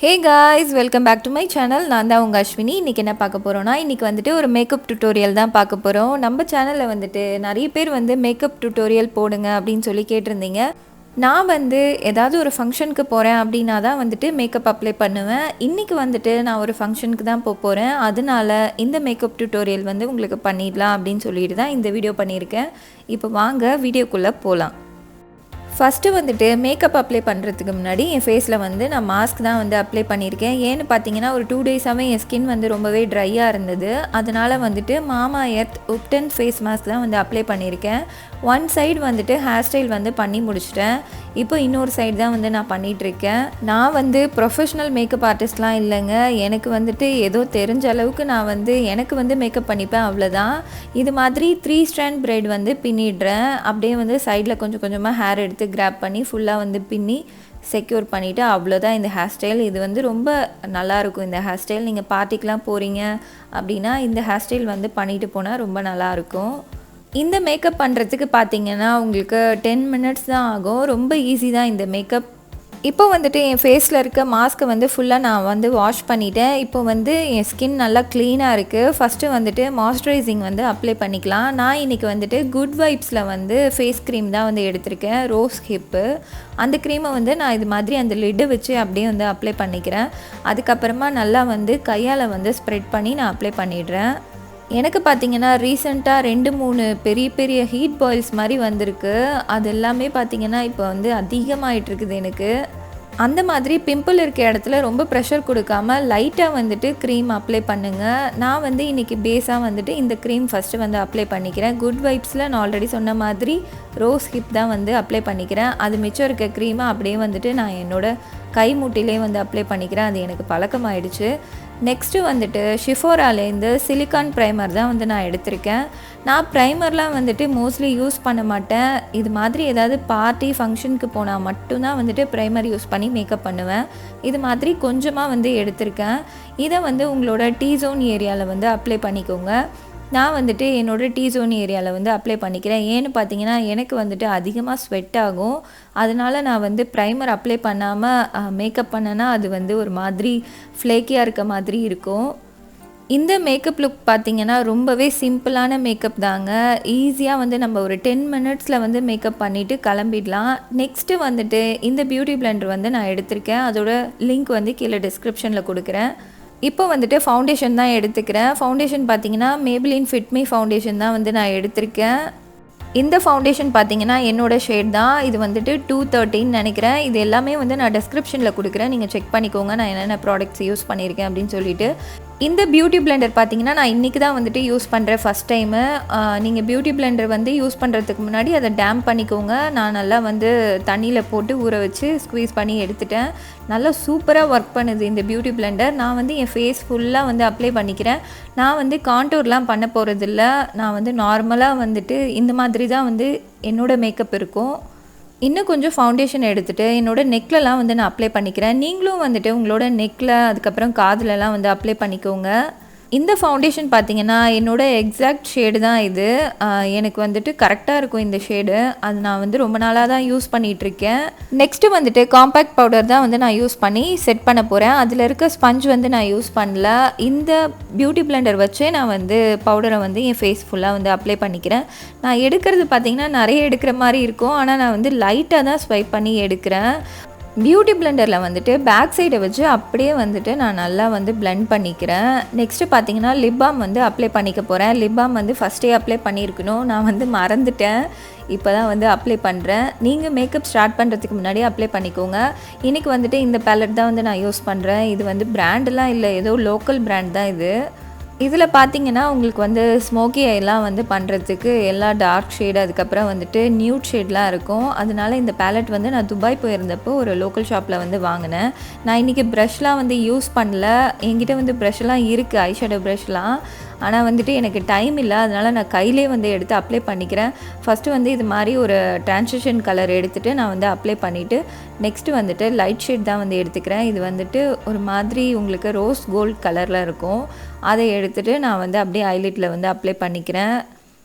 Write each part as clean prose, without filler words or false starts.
Hey guys, welcome back to my channel. நான் தான் உங்க அஸ்வினி. இன்னைக்கு என்ன பார்க்க போறோம்னா, இன்னைக்கு வந்துட்டு ஒரு மேக்கப் டியூட்டோரியல் தான் பார்க்க போறோம். நம்ம சேனல்ல வந்துட்டு நிறைய பேர் வந்து மேக்கப் டியூட்டோரியல் போடுங்க அப்படின்னு சொல்லி கேட்டிருந்தீங்க. நான் வந்து ஏதாவது ஒரு ஃபங்க்ஷனுக்கு போகிறேன் அப்படின்னா தான் வந்துட்டு மேக்கப் அப்ளை பண்ணுவேன். இன்றைக்கி வந்துட்டு நான் ஒரு ஃபங்க்ஷனுக்கு தான் போகிறேன். அதனால இந்த மேக்கப் டியூட்டோரியல் வந்து உங்களுக்கு பண்ணிடலாம் அப்படின்னு சொல்லிட்டு தான் இந்த வீடியோ பண்ணியிருக்கேன். இப்போ வாங்க வீடியோக்குள்ளே போகலாம். ஃபஸ்ட்டு வந்துட்டு மேக்கப் அப்ளை பண்ணுறதுக்கு முன்னாடி என் ஃபேஸில் வந்து நான் மாஸ்க் தான் வந்து அப்ளை பண்ணியிருக்கேன். ஏன்னு பார்த்தீங்கன்னா ஒரு 2 டேஸாகவே என் ஸ்கின் வந்து ரொம்பவே ட்ரையாக இருந்தது. அதனால் வந்துட்டு மாமா எர்த் உப்டன் ஃபேஸ் மாஸ்க் தான் வந்து அப்ளை பண்ணியிருக்கேன். ஒன் சைடு வந்துட்டு ஹேர் ஸ்டைல் வந்து பண்ணி முடிச்சிட்டேன். இப்போ இன்னொரு சைடு தான் வந்து நான் பண்ணிகிட்ருக்கேன். நான் வந்து ப்ரொஃபஷ்னல் மேக்கப் ஆர்டிஸ்ட்லாம் இல்லைங்க. எனக்கு வந்துட்டு ஏதோ தெரிஞ்ச அளவுக்கு நான் வந்து எனக்கு வந்து மேக்கப் பண்ணிப்பேன், அவ்வளோதான். இது மாதிரி 3 ஸ்ட்ராண்ட் பிரைட் வந்து பின்னிடுறேன். அப்படியே வந்து சைடில் கொஞ்சம் கொஞ்சமாக ஹேர் எடுத்து கிராப் பண்ணி ஃபுல்லாக வந்து பின்னி செக்யூர் பண்ணிவிட்டு அவ்வளோதான் இந்த ஹேர் ஸ்டைல். இது வந்து ரொம்ப நல்லாயிருக்கும் இந்த ஹேர் ஸ்டைல். நீங்கள் பார்ட்டிக்கெலாம் போகிறீங்க அப்படின்னா இந்த ஹேர் ஸ்டைல் வந்து பண்ணிட்டு போனால் ரொம்ப நல்லாயிருக்கும். இந்த மேக்கப் பண்ணுறதுக்கு பார்த்தீங்கன்னா உங்களுக்கு 10 மினிட்ஸ் தான் ஆகும். ரொம்ப ஈஸி தான் இந்த மேக்கப். இப்போ வந்துட்டு என் ஃபேஸில் இருக்க மாஸ்க்கை வந்து ஃபுல்லாக நான் வந்து வாஷ் பண்ணிட்டேன். இப்போ வந்து என் ஸ்கின் நல்லா க்ளீனாக இருக்குது. ஃபஸ்ட்டு வந்துட்டு மாய்ஸ்சரைசிங் வந்து அப்ளை பண்ணிக்கலாம். நான் இன்றைக்கி வந்துட்டு குட் வைப்ஸில் வந்து ஃபேஸ் க்ரீம் தான் வந்து எடுத்திருக்கேன், ரோஸ் ஹிப்பு. அந்த க்ரீமை வந்து நான் இது மாதிரி அந்த லிட்டை வச்சு அப்படியே வந்து அப்ளை பண்ணிக்கிறேன். அதுக்கப்புறமா நல்லா வந்து கையால் வந்து ஸ்ப்ரெட் பண்ணி நான் அப்ளை பண்ணிடுறேன். எனக்கு பார்த்திங்கன்னா ரீசெண்டாக 2-3 பெரிய பெரிய ஹீட் பாயில்ஸ் மாதிரி வந்திருக்கு. அது எல்லாமே பார்த்திங்கன்னா இப்போ வந்து அதிகமாகிட்டுருக்குது எனக்கு. அந்த மாதிரி பிம்பிள் இருக்க இடத்துல ரொம்ப ப்ரெஷர் கொடுக்காம லைட்டாக வந்துட்டு க்ரீம் அப்ளை பண்ணுங்கள். நான் வந்து இன்றைக்கி பேஸாக வந்துட்டு இந்த க்ரீம் ஃபஸ்ட்டு வந்து அப்ளை பண்ணிக்கிறேன். குட் வைப்ஸில் நான் ஆல்ரெடி சொன்ன மாதிரி ரோஸ் ஹிப் தான் வந்து அப்ளை பண்ணிக்கிறேன். அது மிச்சம் இருக்க க்ரீமை அப்படியே வந்துட்டு நான் என்னோடய கை மூட்டிலே வந்து அப்ளை பண்ணிக்கிறேன். அது எனக்கு பழக்கமாயிடுச்சு. நெக்ஸ்ட்டு வந்துட்டு ஷிஃபோராலேருந்து சிலிக்கான் ப்ரைமர் தான் வந்து நான் எடுத்திருக்கேன். நான் ப்ரைமர்லாம் வந்துட்டு மோஸ்ட்லி யூஸ் பண்ண மாட்டேன். இது மாதிரி ஏதாவது பார்ட்டி ஃபங்க்ஷனுக்கு போனால் மட்டும்தான் வந்துட்டு ப்ரைமர் யூஸ் பண்ணி மேக்கப் பண்ணுவேன். இது மாதிரி கொஞ்சமாக வந்து எடுத்திருக்கேன். இதை வந்து உங்களோட டீ ஜோன் ஏரியாவில் வந்து அப்ளை பண்ணிக்கோங்க. நான் வந்துட்டு என்னோடய டீ ஜோன் ஏரியாவில் வந்து அப்ளை பண்ணிக்கிறேன். ஏன்னு பார்த்தீங்கன்னா எனக்கு வந்துட்டு அதிகமாக ஸ்வெட் ஆகும். அதனால் நான் வந்து ப்ரைமர் அப்ளை பண்ணாமல் மேக்கப் பண்ணேன்னா அது வந்து ஒரு மாதிரி ஃப்ளேக்கியாக இருக்க மாதிரி இருக்கும். இந்த மேக்கப் லுக் பார்த்திங்கன்னா ரொம்பவே சிம்பிளான மேக்கப் தாங்க. ஈஸியாக வந்து நம்ம ஒரு 10 மினிட்ஸில் வந்து மேக்கப் பண்ணிவிட்டு கிளம்பிடலாம். நெக்ஸ்ட்டு வந்துட்டு இந்த பியூட்டி பிளெண்டர் வந்து நான் எடுத்திருக்கேன். அதோட லிங்க் வந்து கீழே டிஸ்கிரிப்ஷனில் கொடுக்குறேன். இப்போ வந்துட்டு ஃபவுண்டேஷன் தான் எடுத்துக்கிறேன். ஃபவுண்டேஷன் பார்த்திங்கன்னா மேபிலின் ஃபிட் மீ ஃபவுண்டேஷன் தான் வந்து நான் எடுத்திருக்கேன். இந்த ஃபவுண்டேஷன் பார்த்திங்கன்னா என்னோடய ஷேட் தான். இது வந்துட்டு 213 நினைக்கிறேன். இது எல்லாமே வந்து நான் டிஸ்கிரிப்ஷனில் கொடுக்குறேன், நீங்கள் செக் பண்ணிக்கோங்க நான் என்னென்ன ப்ராடக்ட்ஸ் யூஸ் பண்ணியிருக்கேன் அப்படின்னு சொல்லிட்டு. இந்த பியூட்டி பிளெண்டர் பார்த்திங்கன்னா நான் இன்றைக்கி தான் வந்துட்டு யூஸ் பண்ணுறேன் ஃபஸ்ட் டைமு. நீங்கள் பியூட்டி பிளெண்டர் வந்து யூஸ் பண்ணுறதுக்கு முன்னாடி அதை டேம்ப் பண்ணிக்கோங்க. நான் நல்லா வந்து தண்ணியில் போட்டு ஊற வச்சு ஸ்குவீஸ் பண்ணி எடுத்துட்டேன். நல்லா சூப்பராக ஒர்க் பண்ணுது இந்த பியூட்டி பிளெண்டர். நான் வந்து என் ஃபேஸ் ஃபுல்லாக வந்து அப்ளை பண்ணிக்கிறேன். நான் வந்து கான்டூர்லாம் பண்ண போகிறதில்ல. நான் வந்து நார்மலாக வந்துட்டு இந்த மாதிரி தான் வந்து என்னோடய மேக்கப் இருக்கும். இன்னும் கொஞ்சம் ஃபவுண்டேஷன் எடுத்துகிட்டு என்னோடய நெக்லலாம் வந்து நான் அப்ளை பண்ணிக்கிறேன். நீங்களும் வந்துட்டு உங்களோட நெக்கில் அதுக்கப்புறம் காதுலலாம் வந்து அப்ளை பண்ணிக்கோங்க. இந்த ஃபவுண்டேஷன் பார்த்திங்கன்னா என்னோடய எக்ஸாக்ட் ஷேடு தான் இது. எனக்கு வந்துட்டு கரெக்டாக இருக்கும் இந்த ஷேடு. அது நான் வந்து ரொம்ப நாளாக தான் யூஸ் பண்ணிகிட்ருக்கேன். நெக்ஸ்ட்டு வந்துட்டு காம்பேக்ட் பவுடர் தான் வந்து நான் யூஸ் பண்ணி செட் பண்ண போகிறேன். அதில் இருக்க ஸ்பஞ்ச் வந்து நான் யூஸ் பண்ணல. இந்த பியூட்டி பிளெண்டர் வச்சே நான் வந்து பவுடரை வந்து என் ஃபேஸ் ஃபுல்லாக வந்து அப்ளை பண்ணிக்கிறேன். நான் எடுக்கிறது பார்த்திங்கன்னா நிறைய எடுக்கிற மாதிரி இருக்கும். ஆனால் நான் வந்து லைட்டாக தான் ஸ்வைப் பண்ணி எடுக்கிறேன். பியூட்டி பிளெண்டரில் வந்துட்டு பேக் சைடை வச்சு அப்படியே வந்துட்டு நான் நல்லா வந்து பிளெண்ட் பண்ணிக்கிறேன். நெக்ஸ்ட்டு பார்த்தீங்கன்னா லிப் பாம் வந்து அப்ளை பண்ணிக்க போகிறேன். லிப் பாம் வந்து ஃபஸ்ட்டே அப்ளை பண்ணியிருக்கணும், நான் வந்து மறந்துட்டேன். இப்போ தான் வந்து அப்ளை பண்ணுறேன். நீங்கள் மேக்கப் ஸ்டார்ட் பண்ணுறதுக்கு முன்னாடி அப்ளை பண்ணிக்கோங்க. இன்றைக்கி வந்துட்டு இந்த பேலட் தான் வந்து நான் யூஸ் பண்ணுறேன். இது வந்து பிராண்டெலாம் இல்லை, ஏதோ லோக்கல் பிராண்ட் தான் இது. இதில் பார்த்திங்கன்னா உங்களுக்கு வந்து ஸ்மோக்கி ஐலாம் வந்து பண்ணுறதுக்கு எல்லா டார்க் ஷேடு அதுக்கப்புறம் வந்துட்டு நியூட் ஷேட்லாம் இருக்கும். அதனால இந்த பேலட் வந்து நான் துபாய் போயிருந்தப்போ ஒரு லோக்கல் ஷாப்பில் வந்து வாங்கினேன். நான் இன்றைக்கி ப்ரஷ்லாம் வந்து யூஸ் பண்ணல. என்கிட்ட வந்து ப்ரஷ்லாம் இருக்குது, ஐஷேடோ ப்ரஷ்லாம். ஆனால் வந்துட்டு எனக்கு டைம் இல்லை, அதனால் நான் கையிலே வந்து எடுத்து அப்ளை பண்ணிக்கிறேன். ஃபஸ்ட்டு வந்து இது மாதிரி ஒரு ட்ரான்சிஷன் கலர் எடுத்துகிட்டு நான் வந்து அப்ளை பண்ணிவிட்டு நெக்ஸ்ட்டு வந்துட்டு லைட் ஷேட் தான் வந்து எடுத்துக்கிறேன். இது வந்துட்டு ஒரு மாதிரி உங்களுக்கு ரோஸ் கோல்ட் கலரில் இருக்கும். அதை எடுத்துகிட்டு நான் வந்து அப்படியே ஐலைட்டில் வந்து அப்ளை பண்ணிக்கிறேன்.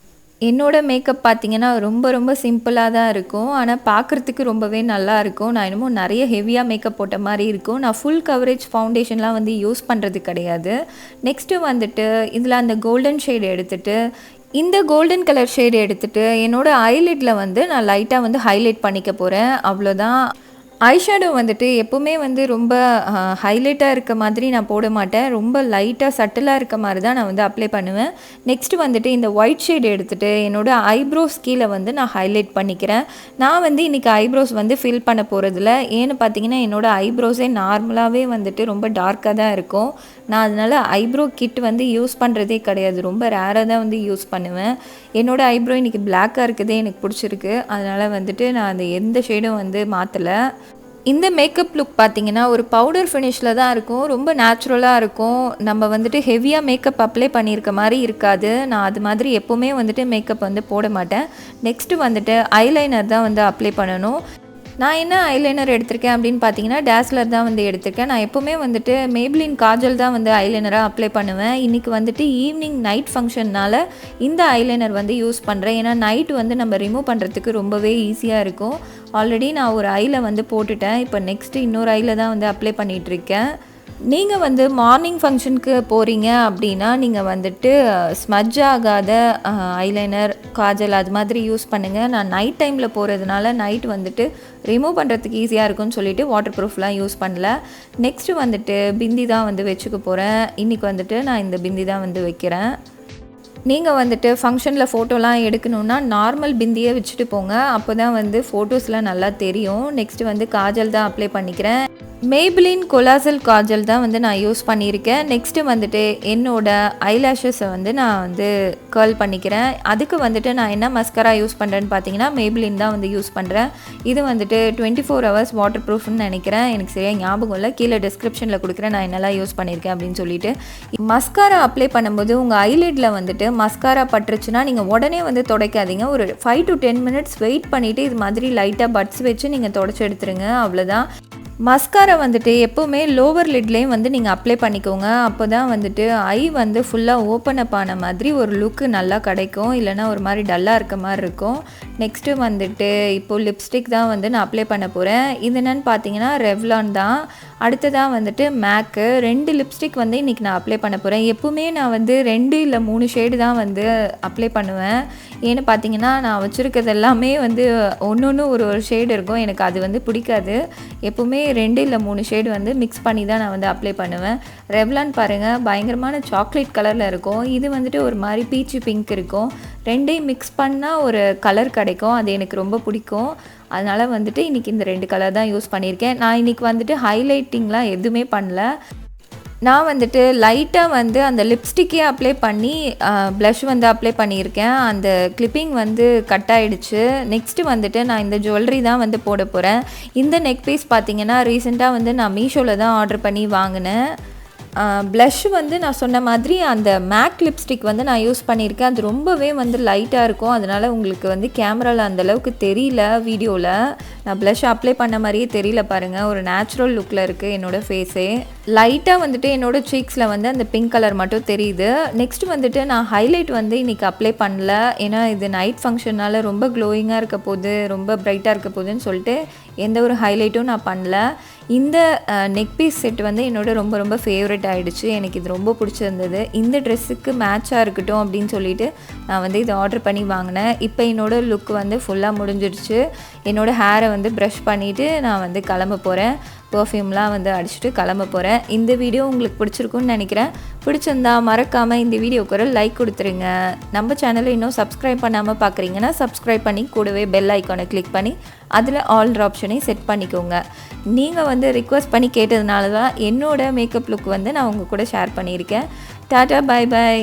என்னோட மேக்கப் பார்த்தீங்கன்னா ரொம்ப ரொம்ப சிம்பிளாக தான் இருக்கும். ஆனால் பார்க்குறதுக்கு ரொம்பவே நல்லாயிருக்கும். நான் என்னமோ நிறைய ஹெவியாக மேக்கப் போட்ட மாதிரி இருக்கும். நான் ஃபுல் கவரேஜ் ஃபவுண்டேஷன்லாம் வந்து யூஸ் பண்ணுறது கிடையாது. நெக்ஸ்ட்டு வந்துட்டு இதில் அந்த கோல்டன் ஷேட் எடுத்துகிட்டு இந்த கோல்டன் கலர் ஷேடு எடுத்துகிட்டு என்னோடய ஐலிட்டில் வந்து நான் லைட்டாக வந்து ஹைலைட் பண்ணிக்க போகிறேன். அவ்வளோதான். ஐஷேடோ வந்துட்டு எப்போவுமே வந்து ரொம்ப ஹைலைட்டாக இருக்க மாதிரி நான் போட மாட்டேன். ரொம்ப லைட்டாக சட்டிலாக இருக்க மாதிரி தான் நான் வந்து அப்ளை பண்ணுவேன். நெக்ஸ்ட்டு வந்துட்டு இந்த ஒயிட் ஷேட் எடுத்துகிட்டு என்னோடய ஐப்ரோஸ் கீழே வந்து நான் ஹைலைட் பண்ணிக்கிறேன். நான் வந்து இன்றைக்கி ஐப்ரோஸ் வந்து ஃபில் பண்ண போகிறதில்ல. ஏன்னு பார்த்தீங்கன்னா என்னோடய ஐப்ரோஸே நார்மலாகவே வந்துட்டு ரொம்ப டார்க்காக தான் இருக்கும். நான் அதனால் ஐப்ரோ கிட் வந்து யூஸ் பண்ணுறதே கிடையாது. ரொம்ப ரேராக தான் வந்து யூஸ் பண்ணுவேன். என்னோடய ஐப்ரோ இன்றைக்கி பிளாக்காக இருக்குதே எனக்கு பிடிச்சிருக்கு. அதனால் வந்துட்டு நான் அந்த எந்த ஷேடும் வந்து மாற்றலை. இந்த மேக்கப் லுக் பார்த்திங்கன்னா ஒரு பவுடர் ஃபினிஷில் தான் இருக்கும். ரொம்ப நேச்சுரலாக இருக்கும். நம்ம வந்துட்டு ஹெவியாக மேக்கப் அப்ளை பண்ணியிருக்க மாதிரி இருக்காது. நான் அது மாதிரி எப்போவுமே வந்துட்டு மேக்கப் வந்து போட மாட்டேன். நெக்ஸ்ட்டு வந்துட்டு ஐலைனர் தான் வந்து அப்ளை பண்ணணும். நான் என்ன ஐலைனர் எடுத்திருக்கேன் அப்படின்னு பார்த்தீங்கன்னா டேஸ்லர் தான் வந்து எடுத்திருக்கேன். நான் எப்போவுமே வந்துட்டு மேப்ளின் காஜல் தான் வந்து ஐலைனராக அப்ளை பண்ணுவேன். இன்றைக்கி வந்துட்டு ஈவினிங் நைட் ஃபங்க்ஷன்னால் இந்த ஐலைனர் வந்து யூஸ் பண்ணுறேன். ஏன்னா நைட் வந்து நம்ம ரிமூவ் பண்ணுறதுக்கு ரொம்பவே ஈஸியாக இருக்கும். ஆல்ரெடி நான் ஒரு ஐயில் வந்து போட்டுட்டேன். இப்போ நெக்ஸ்ட்டு இன்னொரு ஐயில் தான் வந்து அப்ளை பண்ணிகிட்ருக்கேன். நீங்கள் வந்து மார்னிங் ஃபங்க்ஷனுக்கு போகிறீங்க அப்படின்னா நீங்கள் வந்துட்டு ஸ்மட்ஜ் ஆகாத ஐலைனர் காஜல் அது மாதிரி யூஸ் பண்ணுங்கள். நான் நைட் டைமில் போகிறதுனால நைட் வந்துட்டு ரிமூவ் பண்ணுறதுக்கு ஈஸியாக இருக்கும்னு சொல்லிவிட்டு வாட்டர் ப்ரூஃப்லாம் யூஸ் பண்ணல. நெக்ஸ்ட்டு வந்துட்டு பிந்தி தான் வந்து வச்சுக்க போகிறேன். இன்றைக்கி வந்துட்டு நான் இந்த பிந்தி தான் வந்து வைக்கிறேன். நீங்கள் வந்துட்டு ஃபங்க்ஷனில் ஃபோட்டோலாம் எடுக்கணுன்னா நார்மல் பிந்தியே வச்சுட்டு போங்க. அப்போ தான் வந்து ஃபோட்டோஸ்லாம் நல்லா தெரியும். நெக்ஸ்ட்டு வந்து காஜல் தான் அப்ளை பண்ணிக்கிறேன். மேப்ளின் கொலாசல் காஜல் தான் வந்து நான் யூஸ் பண்ணியிருக்கேன். நெக்ஸ்ட்டு வந்துட்டு என்னோடய ஐலாஷஸை வந்து நான் வந்து கர்ல் பண்ணிக்கிறேன். அதுக்கு வந்துட்டு நான் என்ன மஸ்கரா யூஸ் பண்ணுறேன்னு பார்த்தீங்கன்னா மேப்ளின் தான் வந்து யூஸ் பண்ணுறேன். இது வந்துட்டு 24 hours வாட்டர் ப்ரூஃப்னு நினைக்கிறேன். எனக்கு சரியாக ஞாபகம் இல்லை. கீழே டிஸ்கிரிப்ஷனில் கொடுக்குறேன் நான் என்னெல்லாம் யூஸ் பண்ணியிருக்கேன் அப்படின்னு சொல்லிட்டு. மஸ்காரா அப்ளை பண்ணும்போது உங்கள் ஐலிட்டில் வந்துட்டு மஸ்காரா பட்டுருச்சுன்னா நீங்கள் உடனே வந்து துடைக்காதீங்க. ஒரு 5 to 10 minutes வெயிட் பண்ணிவிட்டு இது மாதிரி லைட்டாக பட்ஸ் வச்சு நீங்கள் துடைச்சி எடுத்துருங்க. அவ்வளோதான். மஸ்காரா வந்துட்டு எப்போவுமே லோவர் லிட்லேயும் வந்து நீங்கள் அப்ளை பண்ணிக்கோங்க. அப்போ தான் வந்துட்டு ஐ வந்து ஃபுல்லாக ஓப்பன் அப் ஆன மாதிரி ஒரு லுக்கு நல்லா கிடைக்கும். இல்லைனா ஒரு மாதிரி டல்லாக இருக்க மாதிரி இருக்கும். நெக்ஸ்ட்டு வந்துட்டு இப்போது லிப்ஸ்டிக் தான் வந்து நான் அப்ளை பண்ண போகிறேன். இது என்னென்னு பார்த்தீங்கன்னா ரெவ்லான் தான். அடுத்ததாக வந்துட்டு மேக்கு 2 லிப்ஸ்டிக் வந்து இன்றைக்கி நான் அப்ளை பண்ண போகிறேன். எப்போவுமே நான் வந்து 2 இல்லை 3 ஷேடு தான் வந்து அப்ளை பண்ணுவேன். ஏன்னு பார்த்தீங்கன்னா நான் வச்சுருக்கிறது எல்லாமே வந்து ஒன்று ஒரு ஷேடு இருக்கும். எனக்கு அது வந்து பிடிக்காது. எப்போவுமே 2 இல்லை 3 ஷேடு வந்து மிக்ஸ் பண்ணி தான் நான் வந்து அப்ளை பண்ணுவேன். ரெவ்லான் பாருங்கள் பயங்கரமான சாக்லேட் கலரில் இருக்கும். இது வந்துட்டு ஒரு மாதிரி பீச்சு பிங்க் இருக்கும். 2ஐயும் மிக்ஸ் பண்ணால் ஒரு கலர் கிடைக்கும். அது எனக்கு ரொம்ப பிடிக்கும். அதனால் வந்துட்டு இன்றைக்கி இந்த 2 கலர் தான் யூஸ் பண்ணியிருக்கேன். நான் இன்றைக்கி வந்துட்டு ஹைலைட்டிங்லாம் எதுவுமே பண்ணல. நான் வந்துட்டு லைட்டாக வந்து அந்த லிப்ஸ்டிக்கே அப்ளை பண்ணி ப்ளஷ் வந்து அப்ளை பண்ணியிருக்கேன். அந்த கிளிப்பிங் வந்து கட் ஆகிடுச்சு. நெக்ஸ்ட்டு வந்துட்டு நான் இந்த ஜுவல்லரி தான் வந்து போட போகிறேன். இந்த நெக் பீஸ் பார்த்திங்கன்னா ரீசெண்டாக வந்து நான் மீஷோவில் தான் ஆர்டர் பண்ணி வாங்கினேன். ப்ளஷ் வந்து நான் சொன்ன மாதிரி அந்த மேக் லிப்ஸ்டிக் வந்து நான் யூஸ் பண்ணியிருக்கேன். அது ரொம்பவே வந்து லைட்டாக இருக்கும். அதனால் உங்களுக்கு வந்து கேமராவில் அந்தளவுக்கு தெரியல. வீடியோவில் நான் ப்ளஷ் அப்ளை பண்ண மாதிரியே தெரியல பாருங்கள். ஒரு நேச்சுரல் லுக்கில் இருக்குது என்னோடய ஃபேஸே. லைட்டாக வந்துட்டு என்னோடய சீக்ஸில் வந்து அந்த பிங்க் கலர் மட்டும் தெரியுது. நெக்ஸ்ட் வந்துட்டு நான் ஹைலைட் வந்து இன்றைக்கி அப்ளை பண்ணல. ஏன்னா இது நைட் ஃபங்க்ஷனால் ரொம்ப க்ளோயிங்காக இருக்க போகுது, ரொம்ப ப்ரைட்டாக இருக்க போகுதுன்னு சொல்லிட்டு எந்த ஒரு ஹைலைட்டும் நான் பண்ணல. இந்த நெக் பீஸ் செட் வந்து என்னோட ரொம்ப ரொம்ப ஃபேவரட் ஆகிடுச்சு. எனக்கு இது ரொம்ப பிடிச்சிருந்தது. இந்த ட்ரெஸ்ஸுக்கு மேட்சாக இருக்கட்டும் அப்படின்னு சொல்லிட்டு நான் வந்து இதை ஆர்டர் பண்ணி வாங்கினேன். இப்போ என்னோடய லுக் வந்து ஃபுல்லாக முடிஞ்சிடுச்சு. என்னோடய ஹேரை வந்து ப்ரஷ் பண்ணிவிட்டு நான் வந்து கிளம்ப போகிறேன். பர்ஃப்யூம்லாம் வந்து அடிச்சுட்டு கிளம்ப போகிறேன். இந்த வீடியோ உங்களுக்கு பிடிச்சிருக்குன்னு நினைக்கிறேன். பிடிச்சிருந்தா மறக்காமல் இந்த வீடியோக்கு ஒரு லைக் கொடுத்துருங்க. நம்ம சேனலை இன்னும் சப்ஸ்கிரைப் பண்ணாமல் பார்க்குறீங்கன்னா சப்ஸ்கிரைப் பண்ணி கூடவே பெல் ஐக்கானை கிளிக் பண்ணி அதில் ஆல் ஆப்ஷனையும் செட் பண்ணிக்கோங்க. நீங்கள் வந்து ரிக்வெஸ்ட் பண்ணி கேட்டதுனால தான் என்னோடய மேக்கப் லுக் வந்து நான் உங்கள் கூட ஷேர் பண்ணியிருக்கேன். Tata, bye bye.